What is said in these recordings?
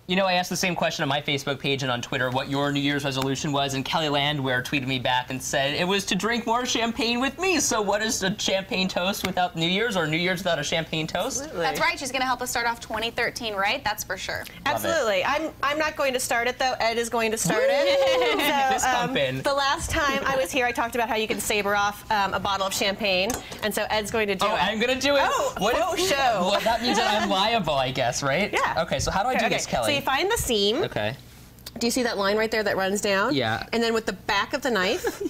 You know, I asked the same question on my Facebook page and on Twitter what your New Year's resolution was, and Kelly Landwehr tweeted me back and said it was to drink more champagne with me. So what is a champagne toast without New Year's, or New Year's without a champagne toast? Absolutely. That's right. She's going to help us start off 2013 right. That's for sure. Absolutely. I'm not going to start it, though. Ed is going to start it. Fist pumping. The last time I was here, I talked about how you can saber off a bottle of champagne, and so Ed's going to do it. Oh, I'm going to do it. Oh, what show. Well, that means that I'm liable, I guess, right? Yeah. Okay, so how do I do this, Kelly? So you find the seam. Okay. Do you see that line right there that runs down? Yeah. And then with the back of the knife,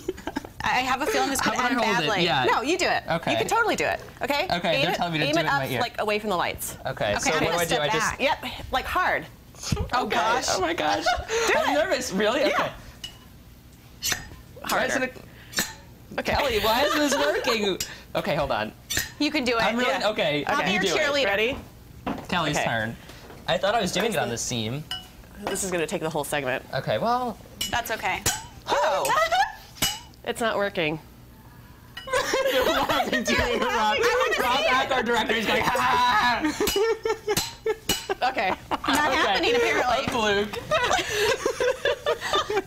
I have a feeling this could How end about I hold it? badly. Yeah. no, you do it. Okay. You can totally do it. Okay. Okay, they're telling me to aim do it it in up, my ear. like away from the lights. Okay, so I'm what do gonna I do? step I just... back. Yep. Like hard. Oh, gosh. Oh, my gosh. I'm nervous. Really? Okay. Why isn't it... Okay. Kelly, why isn't this working? Okay, hold on. You can do it. I'm really... Yeah. Okay, I'll be you your do it. cheerleader. Ready? Kelly's Okay. turn. I thought I was doing it on the seam. This is going to take the whole segment. Okay, well... That's okay. Oh. It's not working. You're laughing too. You're wrong. Rob Ack, our director, is going, ha! Okay. Not happening, apparently. A fluke.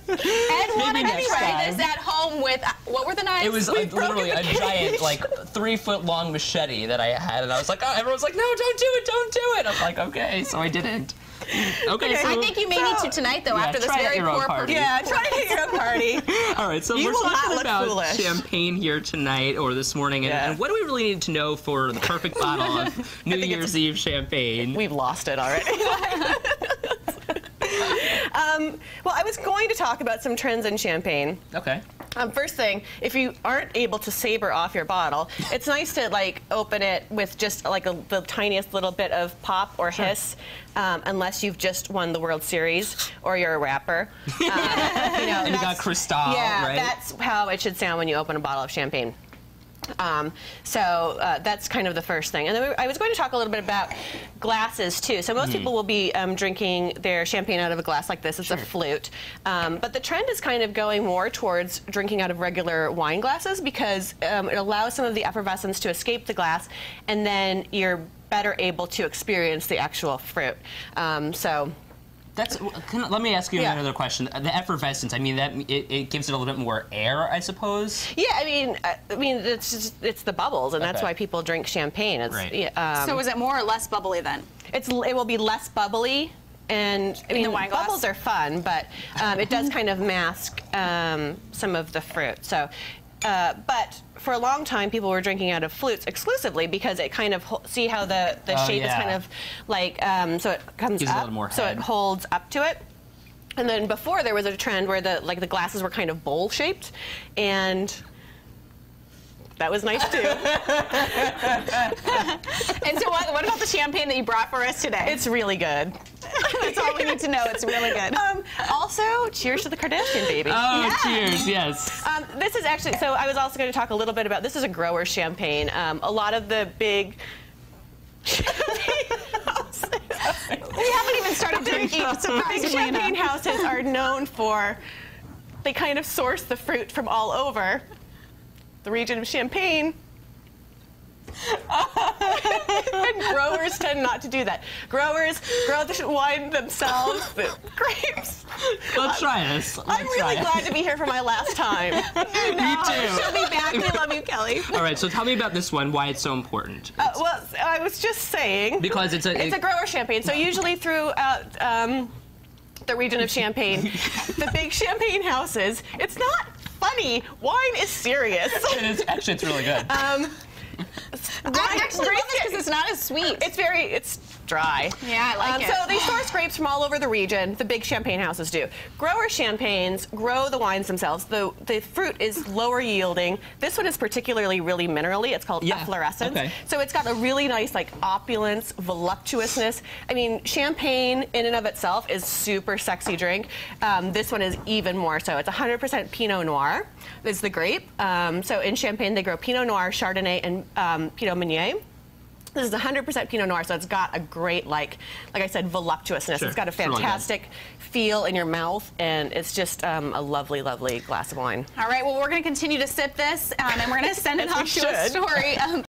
Ed wanted next to try time. this at home with, what were the knives? It was literally a giant, like, 3-foot-long machete that I had, and I was like, oh, everyone's like, no, don't do it, don't do it. I'm like, okay, so I didn't. Okay, so... I think you may need to tonight, though, Yeah, after this try it at very your own poor party. Yeah, try to hit your own party. All right, so You we're will not talking look about foolish. champagne here tonight or this morning, and, Yeah. and what do we really need to know for the perfect bottle of New Year's Eve champagne? We've lost it already. Well, I was going to talk about some trends in champagne. Okay. First thing, if you aren't able to saber off your bottle, it's nice to like open it with just like the tiniest little bit of pop or hiss, unless you've just won the World Series or you're a rapper. You know, And you got Cristal, yeah, right? that's how it should sound when you open a bottle of champagne. So that's kind of the first thing. And then I was going to talk a little bit about glasses, too. So most people will be drinking their champagne out of a glass like this. It's a flute. But the trend is kind of going more towards drinking out of regular wine glasses because it allows some of the effervescence to escape the glass, and then you're better able to experience the actual fruit. Let me ask you Yeah. another question. The effervescence, I mean, that it gives it a little bit more air, I suppose? Yeah, I mean, it's the bubbles, and that's Okay. why people drink champagne. It's, Right. yeah, So is it more or less bubbly then? it will be less bubbly, and I mean, the wine glass? bubbles are fun, but it does kind of mask some of the fruit. So, but for a long time, people were drinking out of flutes exclusively because it kind of see how the shape is yeah. kind of like so it comes Gives it a up, little more so head. it holds up to it. And then before there was a trend where the glasses were kind of bowl shaped, and that was nice too. And so what about the champagne that you brought for us today? It's really good. That's all we need to know. It's really good. Also, cheers to the Kardashian baby. Oh, Yeah. cheers, yes. This is actually, so I was also going to talk a little bit about, this is a grower champagne. A lot of the big champagne houses, We haven't even started drinking, big surprisingly champagne enough. houses are known for, they kind of source the fruit from all over the region of Champagne. And growers tend not to do that. Growers grow the wine themselves, the grapes. Let's try this. I'm really glad to be here for my last time. Me too. She'll be back. We love you, Kelly. All right, so tell me about this one, why it's so important. Well, I was just saying. Because it's a grower champagne. So usually throughout the region of Champagne, the big champagne houses, it's not funny. Wine is serious. Actually, it's really good. I actually love this because it's not as sweet. It's dry. Yeah, I like it. So they source grapes from all over the region. The big champagne houses do. Grower champagnes grow the wines themselves. The fruit is lower yielding. This one is particularly really minerally. It's called efflorescence. Okay. So it's got a really nice like opulence, voluptuousness. I mean, champagne in and of itself is super sexy drink. This one is even more so. It's 100% Pinot Noir. Is the grape. So in Champagne they grow Pinot Noir, Chardonnay, and Pinot Meunier. This is 100% Pinot Noir, so it's got a great, like I said, voluptuousness. Sure. It's got a It's really good. fantastic feel in your mouth, and it's just a lovely, lovely glass of wine. All right, well, we're going to continue to sip this, and we're going to send it As we off to a should. story